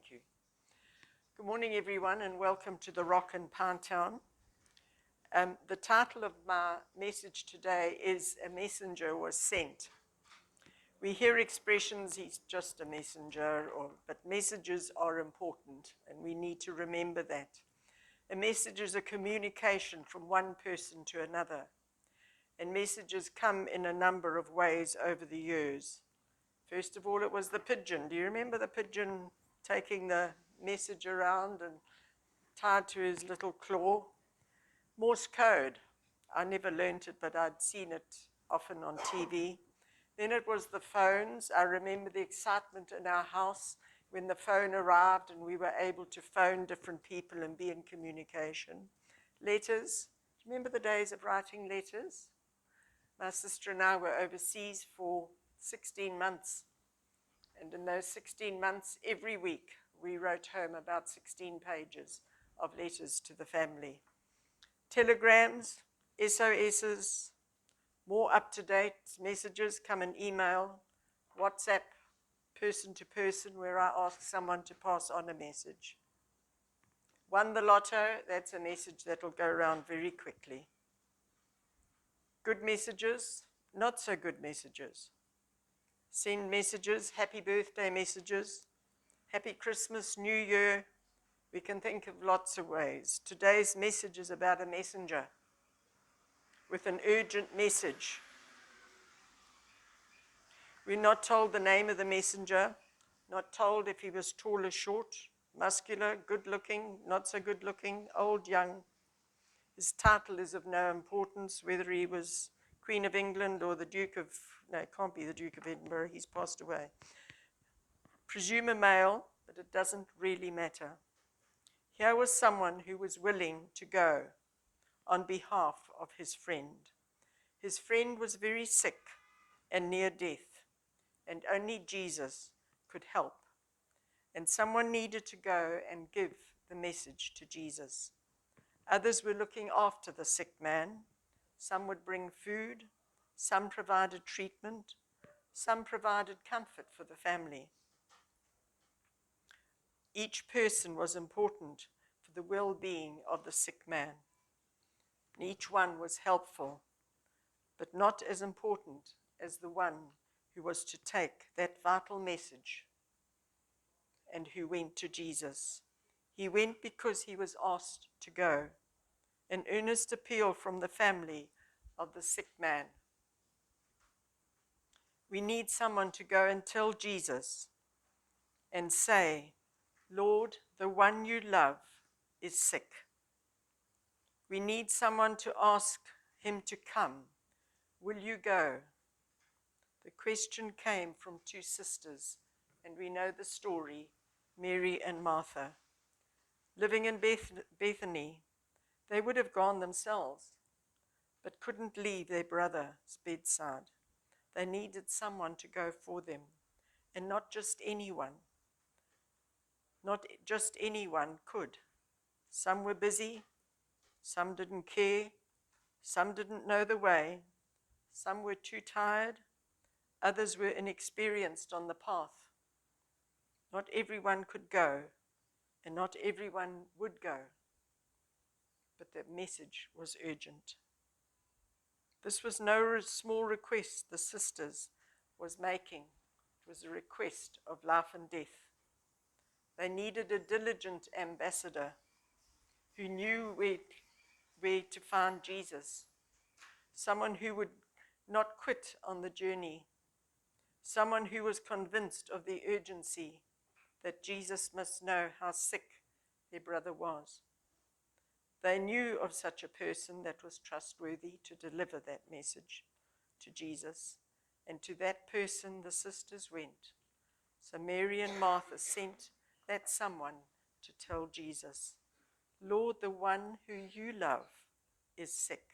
Thank you. Good morning, everyone, and welcome to the Rock in Pound Town. The title of my message today is A Messenger Was Sent. We hear expressions, he's just a messenger, but messages are important, and we need to remember that. A message is a communication from one person to another, and messages come in a number of ways over the years. First of all, it was the pigeon. Do you remember the pigeon taking the message around and tied to his little claw? Morse code. I never learnt it, but I'd seen it often on TV. Then it was the phones. I remember the excitement in our house when the phone arrived and we were able to phone different people and be in communication. Letters. Do you remember the days of writing letters? My sister and I were overseas for 16 months. And in those 16 months, every week, we wrote home about 16 pages of letters to the family. Telegrams, SOSs, more up-to-date messages come in email, WhatsApp, person to person, where I ask someone to pass on a message. Won the lotto, that's a message that will go around very quickly. Good messages, not so good messages. Send messages, happy birthday messages, happy Christmas, New Year. We can think of lots of ways. Today's message is about a messenger with an urgent message. We're not told the name of the messenger, not told if he was tall or short, muscular, good-looking, not so good-looking, old, young. His title is of no importance, whether he was Queen of England or the Duke of, no, it can't be the Duke of Edinburgh, he's passed away. Presume a male, but it doesn't really matter. Here was someone who was willing to go on behalf of his friend. His friend was very sick and near death, and only Jesus could help. And someone needed to go and give the message to Jesus. Others were looking after the sick man. Some would bring food, some provided treatment, some provided comfort for the family. Each person was important for the well-being of the sick man. And each one was helpful, but not as important as the one who was to take that vital message and who went to Jesus. He went because he was asked to go. An earnest appeal from the family of the sick man. We need someone to go and tell Jesus and say, Lord, the one you love is sick. We need someone to ask him to come. Will you go? The question came from two sisters, and we know the story, Mary and Martha. Living in Bethany, they would have gone themselves, but couldn't leave their brother's bedside. They needed someone to go for them, and not just anyone. Not just anyone could. Some were busy, some didn't care, some didn't know the way, some were too tired, others were inexperienced on the path. Not everyone could go, and not everyone would go, but the message was urgent. This was no small request the sisters was making. It was a request of life and death. They needed a diligent ambassador who knew where to find Jesus, someone who would not quit on the journey, someone who was convinced of the urgency that Jesus must know how sick their brother was. They knew of such a person that was trustworthy to deliver that message to Jesus, and to that person the sisters went. So Mary and Martha sent that someone to tell Jesus, Lord, the one who you love is sick.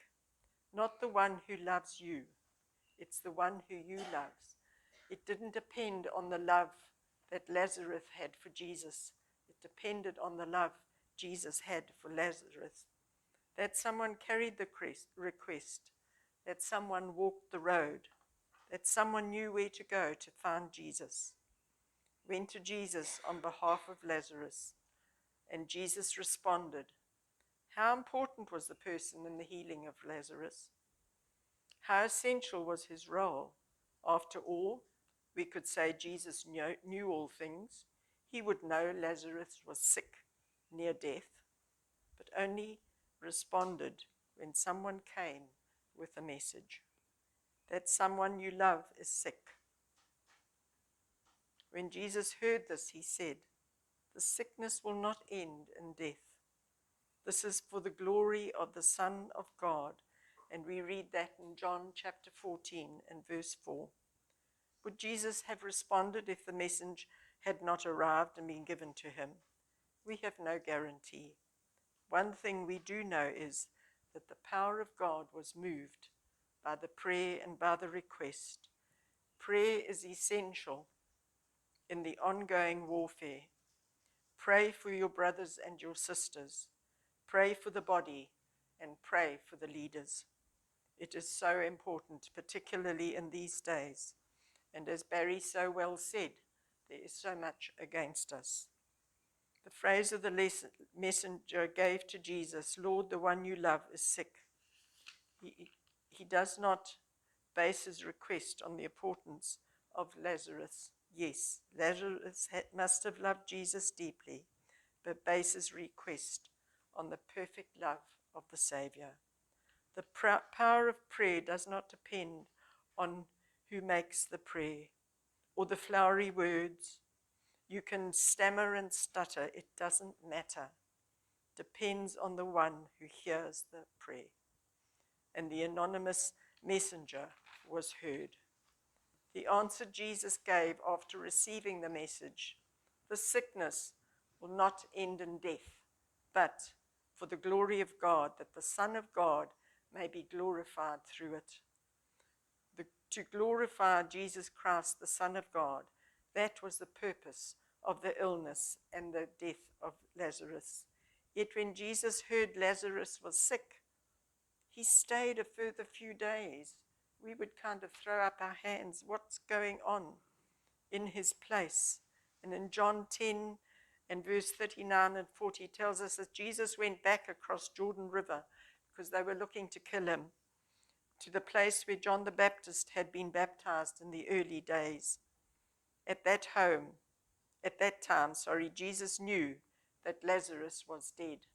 Not the one who loves you. It's the one who you love. It didn't depend on the love that Lazarus had for Jesus. It depended on the love Jesus had for Lazarus. That someone carried the request. That someone walked the road. That someone knew where to go to find Jesus. went to Jesus on behalf of Lazarus, and Jesus responded. How important was the person in the healing of Lazarus? How essential was his role? After all, we could say Jesus knew all things. He would know Lazarus was sick, near death, but only responded when someone came with a message that someone you love is sick. When Jesus heard this, he said, "The sickness will not end in death. This is for the glory of the Son of God." And we read that in John chapter 14 and verse 4. Would Jesus have responded if the message had not arrived and been given to him? We have no guarantee. One thing we do know is that the power of God was moved by the prayer and by the request. Prayer is essential in the ongoing warfare. Pray for your brothers and your sisters. Pray for the body and pray for the leaders. It is so important, particularly in these days. And as Barry so well said, there is so much against us. The phrase of the messenger gave to Jesus, "Lord, the one you love is sick." He does not base his request on the importance of Lazarus. Yes, Lazarus must have loved Jesus deeply, but base his request on the perfect love of the Savior. The power of prayer does not depend on who makes the prayer or the flowery words. You can stammer and stutter, it doesn't matter. Depends on the one who hears the prayer. And the anonymous messenger was heard. The answer Jesus gave after receiving the message, the sickness will not end in death, but for the glory of God, that the Son of God may be glorified through it. To glorify Jesus Christ, the Son of God, that was the purpose of the illness and the death of Lazarus. Yet when Jesus heard Lazarus was sick, he stayed a further few days. We would kind of throw up our hands. What's going on in his place? And in John 10 and verse 39 and 40 tells us that Jesus went back across Jordan River because they were looking to kill him, to the place where John the Baptist had been baptized in the early days. At that time, Jesus knew that Lazarus was dead.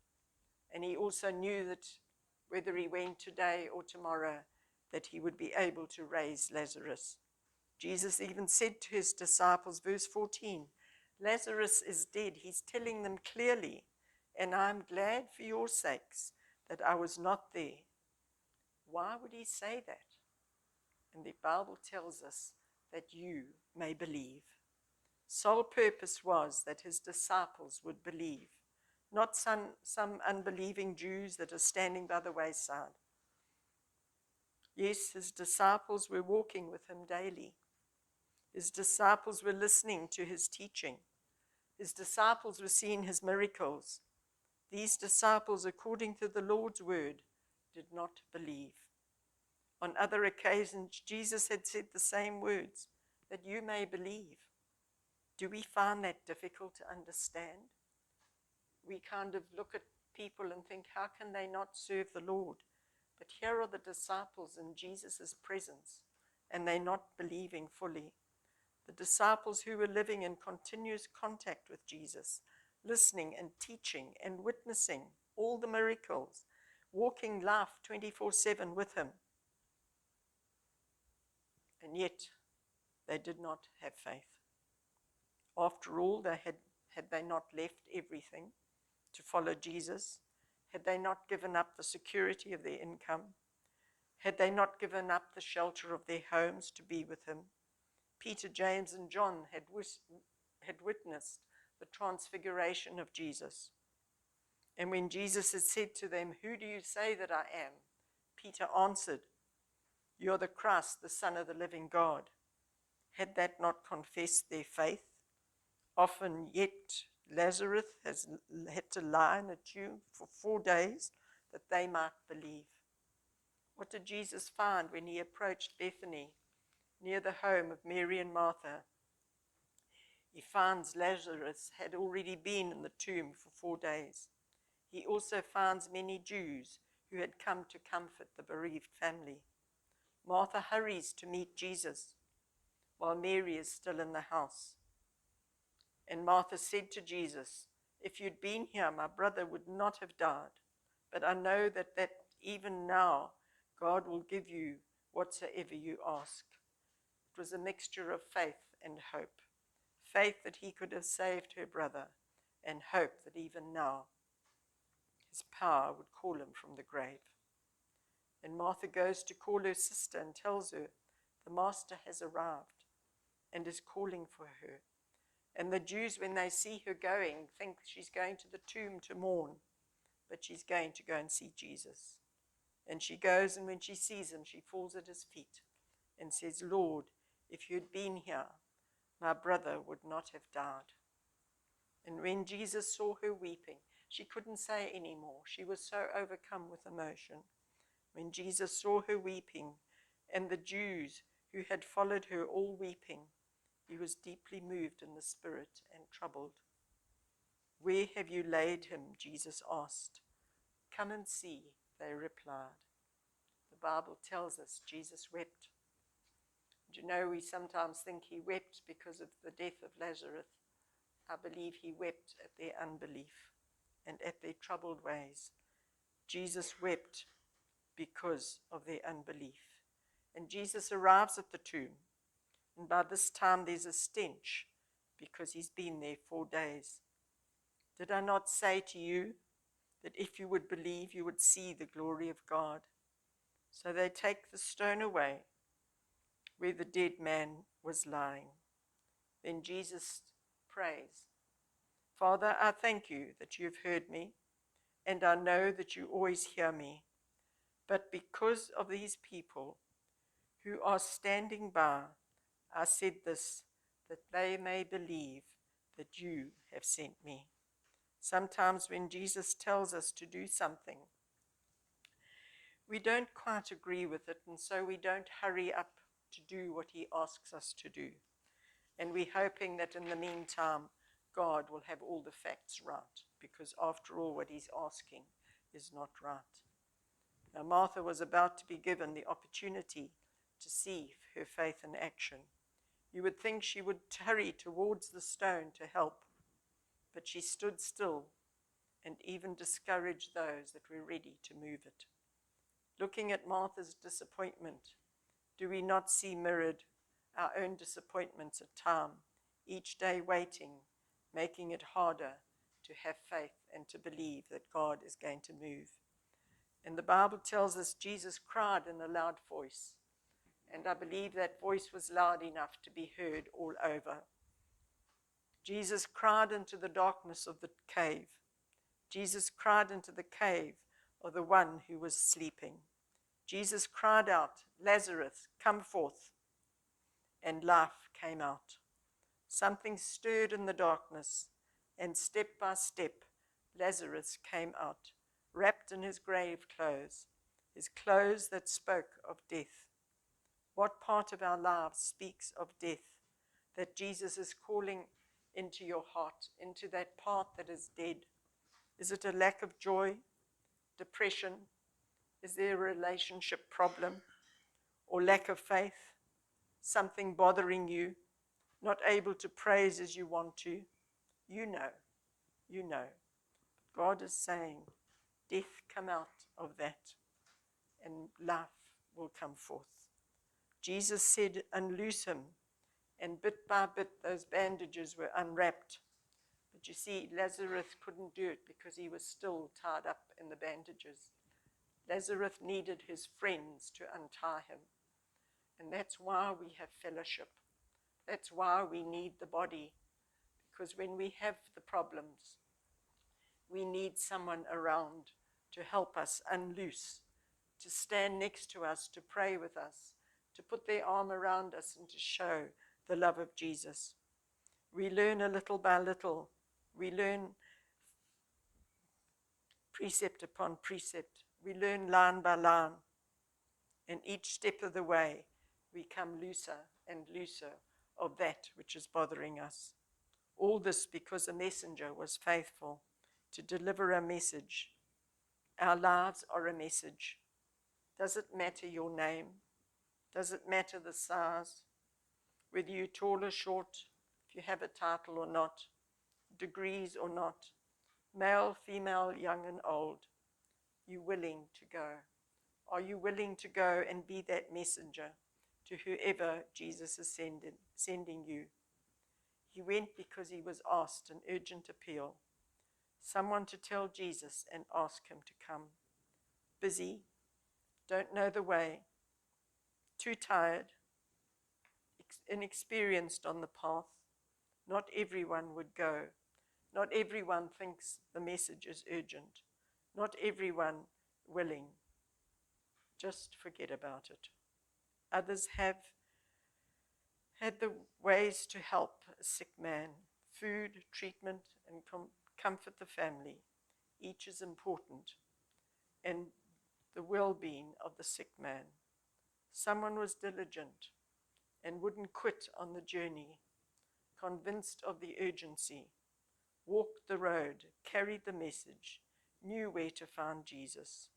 And he also knew that whether he went today or tomorrow, that he would be able to raise Lazarus. Jesus even said to his disciples, verse 14, Lazarus is dead. He's telling them clearly, and I'm glad for your sakes that I was not there. Why would he say that? And the Bible tells us that you may believe. Sole purpose was that his disciples would believe, not some unbelieving Jews that are standing by the wayside. Yes, his disciples were walking with him daily. His disciples were listening to his teaching. His disciples were seeing his miracles. These disciples, according to the Lord's word, did not believe. On other occasions, Jesus had said the same words, that you may believe. Do we find that difficult to understand? We kind of look at people and think, how can they not serve the Lord? But here are the disciples in Jesus' presence, and they're not believing fully. The disciples who were living in continuous contact with Jesus, listening and teaching and witnessing all the miracles, walking life 24/7 with him. And yet, they did not have faith. After all, had they not left everything to follow Jesus? Had they not given up the security of their income? Had they not given up the shelter of their homes to be with him? Peter, James, and John had witnessed the transfiguration of Jesus. And when Jesus had said to them, who do you say that I am? Peter answered, you're the Christ, the Son of the living God. Had that not confessed their faith? Often yet Lazarus has had to lie in a tomb for 4 days that they might believe. What did Jesus find when he approached Bethany, near the home of Mary and Martha? He finds Lazarus had already been in the tomb for 4 days. He also finds many Jews who had come to comfort the bereaved family. Martha hurries to meet Jesus while Mary is still in the house. And Martha said to Jesus, "If you'd been here, my brother would not have died. But I know that even now God will give you whatsoever you ask." It was a mixture of faith and hope. Faith that he could have saved her brother, and hope that even now his power would call him from the grave. And Martha goes to call her sister and tells her, "The master has arrived and is calling for her." And the Jews, when they see her going, think she's going to the tomb to mourn, but she's going to go and see Jesus. And she goes, and when she sees him, she falls at his feet and says, "Lord, if you'd been here, my brother would not have died." And when Jesus saw her weeping, she couldn't say any more. She was so overcome with emotion. When Jesus saw her weeping, and the Jews who had followed her all weeping, he was deeply moved in the spirit and troubled. "Where have you laid him?" Jesus asked. "Come and see," they replied. The Bible tells us Jesus wept. Do you know, we sometimes think he wept because of the death of Lazarus. I believe he wept at their unbelief and at their troubled ways. Jesus wept because of their unbelief. And Jesus arrives at the tomb, and by this time there's a stench because he's been there 4 days. Did I not say to you that if you would believe, you would see the glory of God? So they take the stone away where the dead man was lying. Then Jesus prays, "Father, I thank you that you've heard me, and I know that you always hear me. But because of these people who are standing by, I said this, that they may believe that you have sent me." Sometimes when Jesus tells us to do something, we don't quite agree with it, and so we don't hurry up to do what he asks us to do. And we're hoping that in the meantime, God will have all the facts right, because after all, what he's asking is not right. Now, Martha was about to be given the opportunity to see her faith in action. You would think she would hurry towards the stone to help, but she stood still and even discouraged those that were ready to move it. Looking at Martha's disappointment, do we not see mirrored our own disappointments at time, each day waiting, making it harder to have faith and to believe that God is going to move? And the Bible tells us Jesus cried in a loud voice, and I believe that voice was loud enough to be heard all over. Jesus cried into the darkness of the cave. Jesus cried into the cave of the one who was sleeping. Jesus cried out, "Lazarus, come forth." And life came out. Something stirred in the darkness, and step by step, Lazarus came out, wrapped in his grave clothes that spoke of death. What part of our lives speaks of death that Jesus is calling into your heart, into that part that is dead? Is it a lack of joy, depression? Is there a relationship problem or lack of faith? Something bothering you, not able to praise as you want to? You know. God is saying, death come out of that and life will come forth. Jesus said, "Unloose him," and bit by bit those bandages were unwrapped. But you see, Lazarus couldn't do it because he was still tied up in the bandages. Lazarus needed his friends to untie him. And that's why we have fellowship. That's why we need the body. Because when we have the problems, we need someone around to help us unloose, to stand next to us, to pray with us, to put their arm around us and to show the love of Jesus. We learn a little by little. We learn precept upon precept. We learn line by line. And each step of the way, we come looser and looser of that which is bothering us. All this because a messenger was faithful to deliver a message. Our lives are a message. Does it matter your name? Does it matter the size? Whether you're tall or short, if you have a title or not, degrees or not, male, female, young and old, you willing to go? Are you willing to go and be that messenger to whoever Jesus is sending you? He went because he was asked an urgent appeal. Someone to tell Jesus and ask him to come. Busy, don't know the way, too tired, inexperienced on the path. Not everyone would go. Not everyone thinks the message is urgent. Not everyone willing. Just forget about it. Others have had the ways to help a sick man, food, treatment, and comfort the family. Each is important, and the well-being of the sick man. Someone was diligent and wouldn't quit on the journey, convinced of the urgency, walked the road, carried the message, knew where to find Jesus.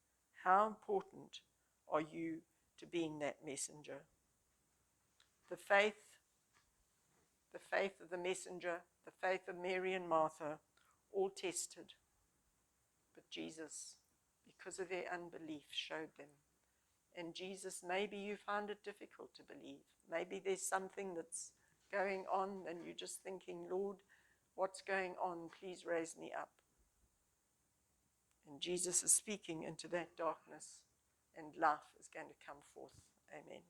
How important are you to being that messenger? The faith of the messenger, the faith of Mary and Martha, all tested. But Jesus, because of their unbelief, showed them. And Jesus, maybe you find it difficult to believe. Maybe there's something that's going on and you're just thinking, Lord, what's going on? Please raise me up. And Jesus is speaking into that darkness, and life is going to come forth. Amen.